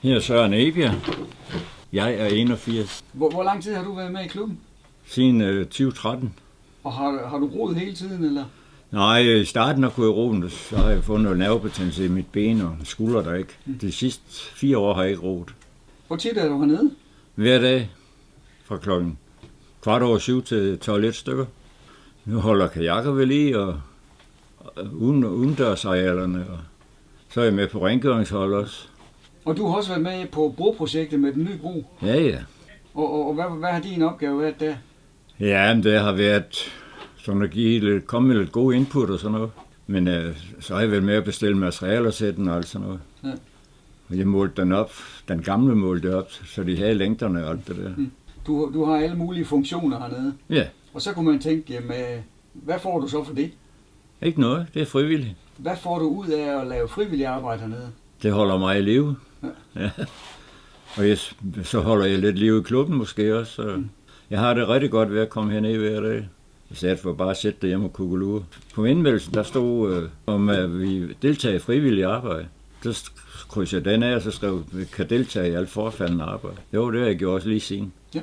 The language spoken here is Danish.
Her er Søren Egebjerg. Jeg er 81. Hvor lang tid har du været med i klubben? Siden 2013. Og har du roet hele tiden, eller? Nej, i starten af kunne jeg roe, så har jeg fået noget nervebetændelse i mit ben og skulder der ikke. De sidste 4 år har jeg ikke roet. Hvor tit er du hernede? Hver dag fra klokken 7:15 til 12 stykker. Nu holder kajakker ved lige og udendørsarealerne. Og så er jeg med på rengøringshold også. Og du har også været med på broprojektet med den nye bro. Ja. Og hvad har din opgave været der? Ja, men det har været sådan at komme med lidt gode input og sådan noget. Men så har jeg været med at bestille materialer til den og alt sådan noget. Ja. Og jeg målte den op, den gamle målte op, så de havde længderne og alt det der. Du har alle mulige funktioner hernede. Ja. Og så kunne man tænke, jamen, hvad får du så for det? Ikke noget, det er frivilligt. Hvad får du ud af at lave frivillig arbejde hernede? Det holder mig i live. Ja. Og så holder jeg lidt liv i klubben måske også. Så jeg har det rigtig godt ved at komme herned hver dag. I stedet for bare at sætte det hjemme og kugelure. På indmeldelsen der stod, om at vi deltager i frivillig arbejde. Så krydser jeg den af, og så skrev, at vi kan deltage i alt forfaldende arbejde. Jo, det har jeg gjort også lige siden. Ja.